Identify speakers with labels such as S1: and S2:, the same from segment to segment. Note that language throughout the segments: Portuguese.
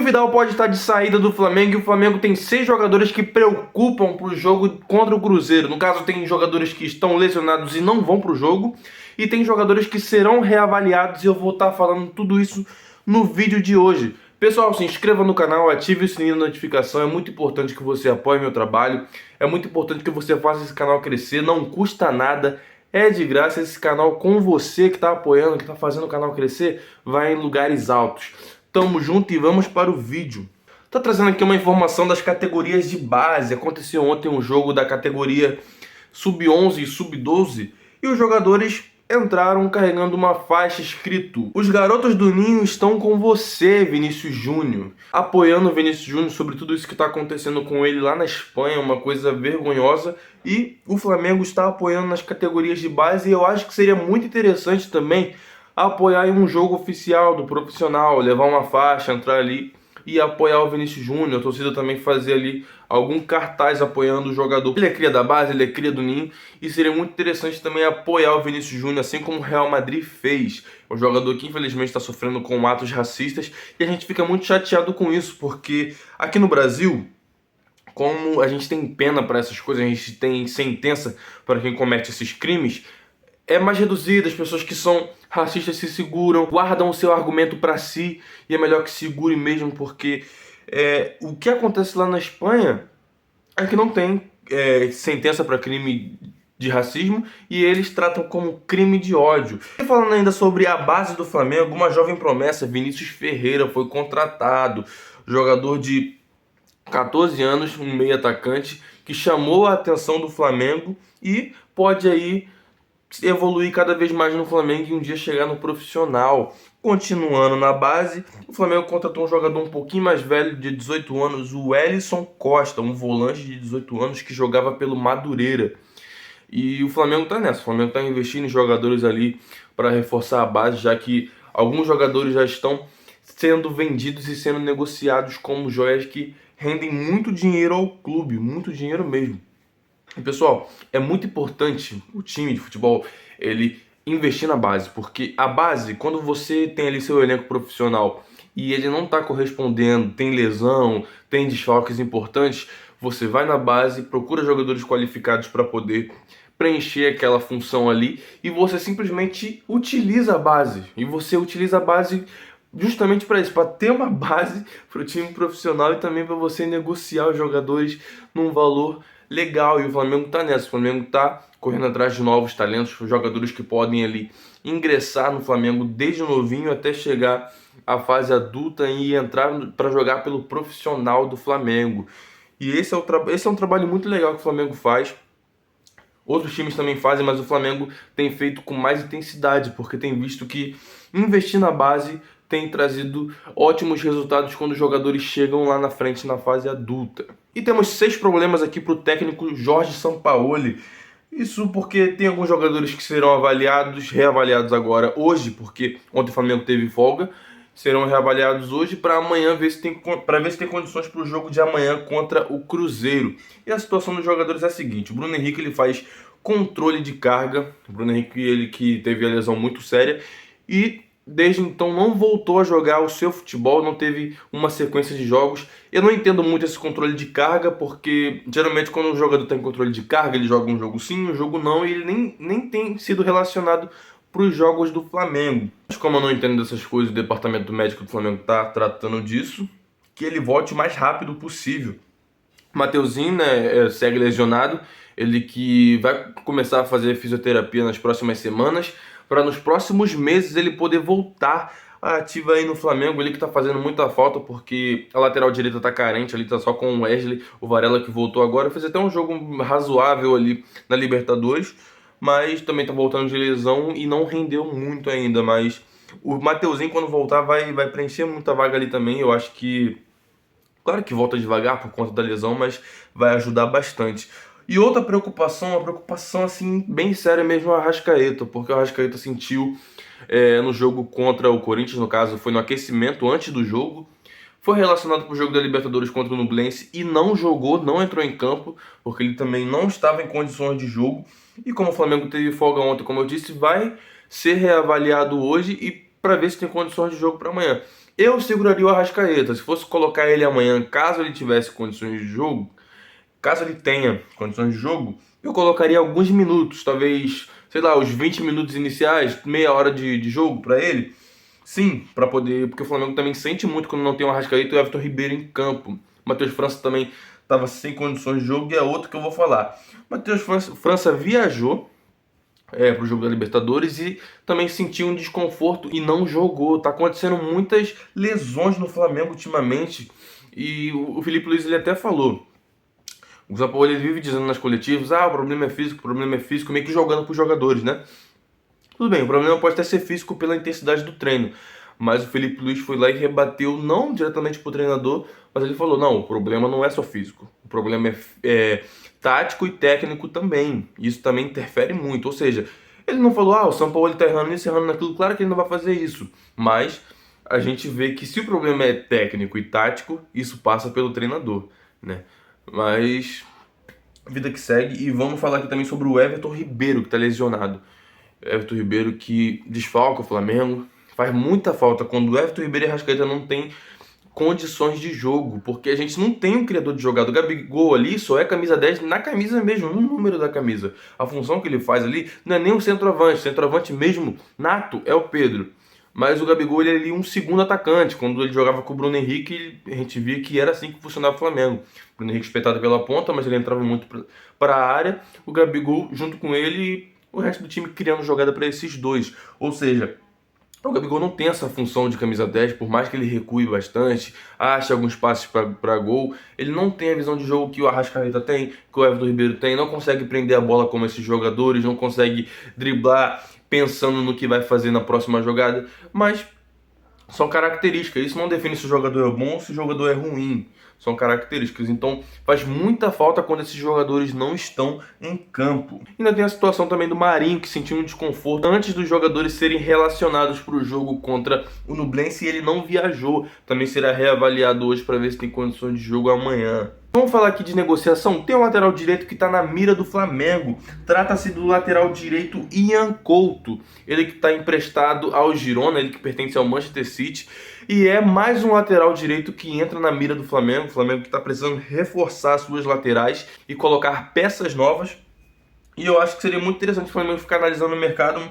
S1: Vidal pode estar de saída do Flamengo e o Flamengo tem 6 jogadores que preocupam para o jogo contra o Cruzeiro. No caso, tem jogadores que estão lesionados e não vão para o jogo, e tem jogadores que serão reavaliados, e eu vou estar falando tudo isso no vídeo de hoje. Pessoal, se inscreva no canal, ative o sininho de notificação, é muito importante que você apoie meu trabalho, é muito importante que você faça esse canal crescer, não custa nada, é de graça. Esse canal com você que está apoiando, que está fazendo o canal crescer, vai em lugares altos. Tamo junto e vamos para o vídeo. Tô trazendo aqui uma informação das categorias de base. Aconteceu ontem um jogo da categoria Sub-11 e Sub-12 e os jogadores entraram carregando uma faixa escrito: "Os garotos do Ninho estão com você, Vinícius Júnior", apoiando o Vinícius Júnior sobre tudo isso que está acontecendo com ele lá na Espanha, uma coisa vergonhosa, e o Flamengo está apoiando nas categorias de base, e eu acho que seria muito interessante também apoiar em um jogo oficial do profissional, levar uma faixa, entrar ali e apoiar o Vinícius Júnior. A torcida também fazer ali algum cartaz apoiando o jogador. Ele é cria da base, ele é cria do Ninho, e seria muito interessante também apoiar o Vinícius Júnior, assim como o Real Madrid fez. Um jogador que infelizmente está sofrendo com atos racistas, e a gente fica muito chateado com isso, porque aqui no Brasil, como a gente tem pena para essas coisas, a gente tem sentença para quem comete esses crimes, é mais reduzido. As pessoas que são racistas se seguram, guardam o seu argumento para si, e é melhor que segure mesmo, porque o que acontece lá na Espanha é que não tem sentença para crime de racismo, e eles tratam como crime de ódio. E falando ainda sobre a base do Flamengo, uma jovem promessa, Vinícius Ferreira, foi contratado, jogador de 14 anos, um meio atacante, que chamou a atenção do Flamengo e pode aí evoluir cada vez mais no Flamengo e um dia chegar no profissional. Continuando na base, o Flamengo contratou um jogador um pouquinho mais velho, de 18 anos, o Wellison Costa, um volante de 18 anos que jogava pelo Madureira. E o Flamengo tá nessa, o Flamengo tá investindo em jogadores ali para reforçar a base, já que alguns jogadores já estão sendo vendidos e sendo negociados como joias que rendem muito dinheiro ao clube, muito dinheiro mesmo. E pessoal, é muito importante o time de futebol ele investir na base, porque a base, quando você tem ali seu elenco profissional e ele não está correspondendo, tem lesão, tem desfalques importantes, você vai na base, procura jogadores qualificados para poder preencher aquela função ali, e você simplesmente utiliza a base. E você utiliza a base justamente para isso, para ter uma base para o time profissional e também para você negociar os jogadores num valor legal. E o Flamengo tá nessa, o Flamengo tá correndo atrás de novos talentos, jogadores que podem ali ingressar no Flamengo desde novinho até chegar à fase adulta e entrar para jogar pelo profissional do Flamengo. E esse é um trabalho muito legal que o Flamengo faz. Outros times também fazem, mas o Flamengo tem feito com mais intensidade, porque tem visto que investir na base tem trazido ótimos resultados quando os jogadores chegam lá na frente na fase adulta. E temos 6 problemas aqui para o técnico Jorge Sampaoli. Isso porque tem alguns jogadores que serão avaliados, reavaliados agora hoje, porque ontem o Flamengo teve folga, serão reavaliados hoje para amanhã ver se tem condições para o jogo de amanhã contra o Cruzeiro. E a situação dos jogadores é a seguinte: o Bruno Henrique ele faz controle de carga. O Bruno Henrique, ele que teve a lesão muito séria e desde então não voltou a jogar o seu futebol, não teve uma sequência de jogos. Eu não entendo muito esse controle de carga, porque geralmente quando um jogador tem controle de carga, ele joga um jogo sim, um jogo não, e ele nem tem sido relacionado para os jogos do Flamengo. Mas como eu não entendo dessas coisas, o departamento médico do Flamengo está tratando disso, que ele volte o mais rápido possível. Mateuzinho, né, segue lesionado, ele que vai começar a fazer fisioterapia nas próximas semanas, para nos próximos meses ele poder voltar ativa aí no Flamengo. Ele que tá fazendo muita falta, porque a lateral direita tá carente, ali tá só com o Wesley, o Varela que voltou agora, fez até um jogo razoável ali na Libertadores, mas também tá voltando de lesão e não rendeu muito ainda. Mas o Mateuzinho, quando voltar, vai preencher muita vaga ali também. Eu acho que, claro que volta devagar por conta da lesão, mas vai ajudar bastante. E outra preocupação, uma preocupação assim bem séria mesmo, é o Arrascaeta, porque o Arrascaeta sentiu no jogo contra o Corinthians, no caso foi no aquecimento antes do jogo, foi relacionado para o jogo da Libertadores contra o Nublense e não jogou, não entrou em campo, porque ele também não estava em condições de jogo. E como o Flamengo teve folga ontem, como eu disse, vai ser reavaliado hoje e para ver se tem condições de jogo para amanhã. Eu seguraria o Arrascaeta. Se fosse colocar ele amanhã, caso ele tivesse condições de jogo, caso ele tenha condições de jogo, eu colocaria alguns minutos, talvez, sei lá, os 20 minutos iniciais, meia hora de jogo para ele. Sim, para poder, porque o Flamengo também sente muito quando não tem o Arrascaeta e o Everton Ribeiro em campo. Matheus França também estava sem condições de jogo e é outro que eu vou falar. Matheus França viajou para o jogo da Libertadores e também sentiu um desconforto e não jogou. Tá acontecendo muitas lesões no Flamengo ultimamente e o Felipe Luiz ele até falou. O São Paulo ele vive dizendo nas coletivas, o problema é físico, meio que jogando pros jogadores, né? Tudo bem, o problema pode até ser físico pela intensidade do treino, mas o Felipe Luiz foi lá e rebateu, não diretamente pro treinador, mas ele falou, não, o problema não é só físico, o problema é tático e técnico também, isso também interfere muito, ou seja, ele não falou, o São Paulo ele tá errando nisso, errando naquilo, claro que ele não vai fazer isso, mas a gente vê que se o problema é técnico e tático, isso passa pelo treinador, né? Mas vida que segue. E vamos falar aqui também sobre o Everton Ribeiro, que está lesionado. Everton Ribeiro que desfalca o Flamengo. Faz muita falta quando o Everton Ribeiro e Arrascaeta não tem condições de jogo, porque a gente não tem um criador de jogada. O Gabigol ali só é camisa 10 na camisa mesmo, no número da camisa. A função que ele faz ali não é nem o centroavante mesmo nato é o Pedro. Mas o Gabigol ele é ali um segundo atacante. Quando ele jogava com o Bruno Henrique, a gente via que era assim que funcionava o Flamengo. O Bruno Henrique espetado pela ponta, mas ele entrava muito para a área. O Gabigol junto com ele e o resto do time criando jogada para esses dois. Ou seja, o Gabigol não tem essa função de camisa 10, por mais que ele recue bastante, ache alguns passes para gol, ele não tem a visão de jogo que o Arrascaeta tem, que o Everton Ribeiro tem, não consegue prender a bola como esses jogadores, não consegue driblar pensando no que vai fazer na próxima jogada, mas são características. Isso não define se o jogador é bom ou se o jogador é ruim. São características. Então faz muita falta quando esses jogadores não estão em campo. Ainda tem a situação também do Marinho, que sentiu um desconforto antes dos jogadores serem relacionados para o jogo contra o Nublense e ele não viajou. Também será reavaliado hoje para ver se tem condições de jogo amanhã. Vamos falar aqui de negociação. Tem um lateral direito que está na mira do Flamengo. Trata-se do lateral direito Ian Couto. Ele que está emprestado ao Girona, ele que pertence ao Manchester City. E é mais um lateral direito que entra na mira do Flamengo. O Flamengo que está precisando reforçar suas laterais e colocar peças novas. E eu acho que seria muito interessante o Flamengo ficar analisando o mercado.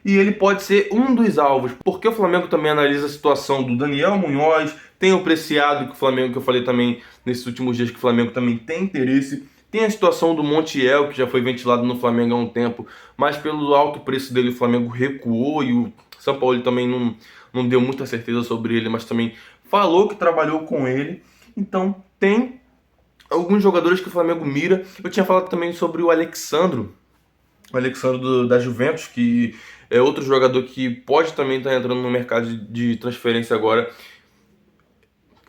S1: E ele pode ser um dos alvos, porque o Flamengo também analisa a situação do Daniel Munhoz, tem o Preciado, que o Flamengo, que eu falei também nesses últimos dias, que o Flamengo também tem interesse, tem a situação do Montiel, que já foi ventilado no Flamengo há um tempo, mas pelo alto preço dele o Flamengo recuou e o São Paulo também não deu muita certeza sobre ele, mas também falou que trabalhou com ele, então tem alguns jogadores que o Flamengo mira. Eu tinha falado também sobre o Alexandro da Juventus, que é outro jogador que pode também estar entrando no mercado de transferência agora.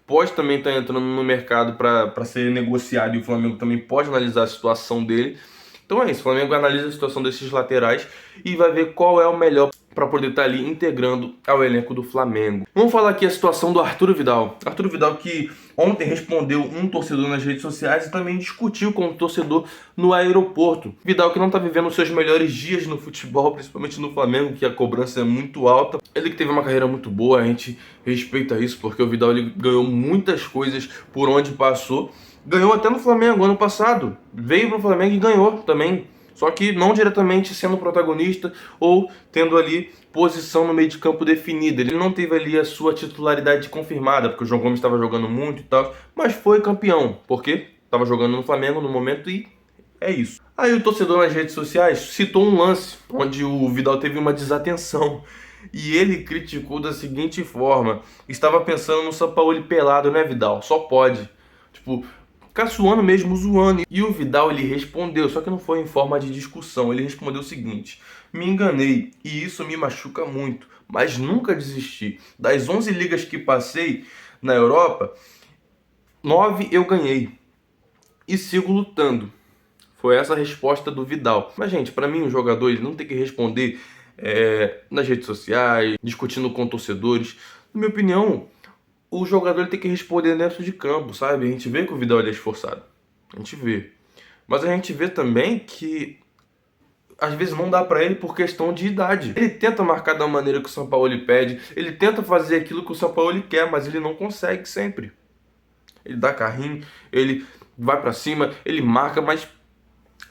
S1: Pode também estar entrando no mercado para ser negociado e o Flamengo também pode analisar a situação dele. Então é isso, o Flamengo analisa a situação desses laterais e vai ver qual é o melhor para poder estar ali integrando ao elenco do Flamengo. Vamos falar aqui a situação do Arturo Vidal. Arturo Vidal que ontem respondeu um torcedor nas redes sociais e também discutiu com o torcedor no aeroporto. Vidal que não está vivendo os seus melhores dias no futebol, principalmente no Flamengo, que a cobrança é muito alta. Ele que teve uma carreira muito boa, a gente respeita isso, porque o Vidal ele ganhou muitas coisas por onde passou. Ganhou até no Flamengo ano passado. Veio pro Flamengo e ganhou também. Só que não diretamente sendo protagonista ou tendo ali posição no meio de campo definida. Ele não teve ali a sua titularidade confirmada, porque o João Gomes estava jogando muito e tal. Mas foi campeão, porque estava jogando no Flamengo no momento e é isso. Aí o torcedor nas redes sociais citou um lance onde o Vidal teve uma desatenção. E ele criticou da seguinte forma: estava pensando no Sampaoli pelado, né, Vidal? Só pode. Tipo, caçoando mesmo, zoando. E o Vidal, ele respondeu, só que não foi em forma de discussão. Ele respondeu o seguinte: me enganei e isso me machuca muito, mas nunca desisti. Das 11 ligas que passei na Europa, 9 eu ganhei e sigo lutando. Foi essa a resposta do Vidal. Mas, gente, pra mim, o jogador ele não tem que responder nas redes sociais, discutindo com torcedores. Na minha opinião, o jogador ele tem que responder dentro de campo, sabe? A gente vê que o Vidal ele é esforçado. A gente vê. Mas a gente vê também que às vezes não dá pra ele por questão de idade. Ele tenta marcar da maneira que o Sampaoli pede, ele tenta fazer aquilo que o Sampaoli quer, mas ele não consegue sempre. Ele dá carrinho, ele vai pra cima, ele marca, mas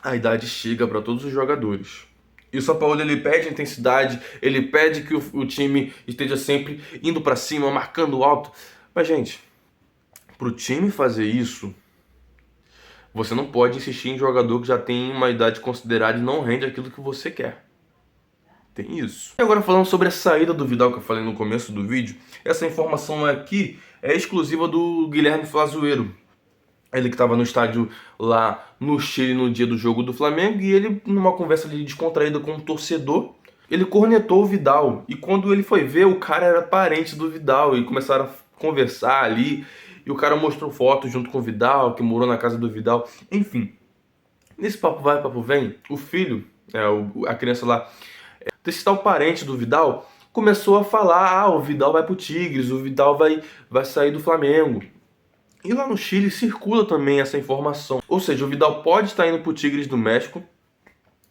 S1: a idade chega para todos os jogadores. E o Sampaoli, ele pede intensidade, ele pede que o time esteja sempre indo para cima, marcando alto. Mas, gente, pro time fazer isso, você não pode insistir em jogador que já tem uma idade considerada e não rende aquilo que você quer. Tem isso. E agora falando sobre a saída do Vidal que eu falei no começo do vídeo, essa informação aqui é exclusiva do Guilherme Flazueiro. Ele que estava no estádio lá no Chile no dia do jogo do Flamengo, e ele, numa conversa ali descontraída com um torcedor, ele cornetou o Vidal. E quando ele foi ver, o cara era parente do Vidal, e começaram a conversar ali, e o cara mostrou fotos junto com o Vidal, que morou na casa do Vidal. Enfim, nesse papo vai, papo vem, o filho, a criança lá, desse tal parente do Vidal, começou a falar: o Vidal vai pro Tigres, o Vidal vai sair do Flamengo. E lá no Chile circula também essa informação. Ou seja, o Vidal pode estar indo para o Tigres do México.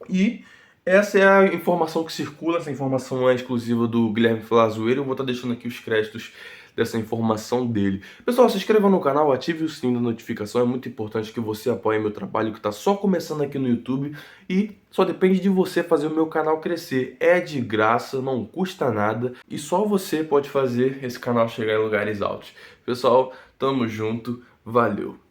S1: E essa é a informação que circula. Essa informação é exclusiva do Guilherme Flazueiro. Eu vou estar deixando aqui os créditos dessa informação dele. Pessoal, se inscreva no canal, ative o sininho da notificação. É muito importante que você apoie meu trabalho, que está só começando aqui no YouTube. E só depende de você fazer o meu canal crescer. É de graça, não custa nada. E só você pode fazer esse canal chegar em lugares altos. Pessoal, tamo junto, valeu!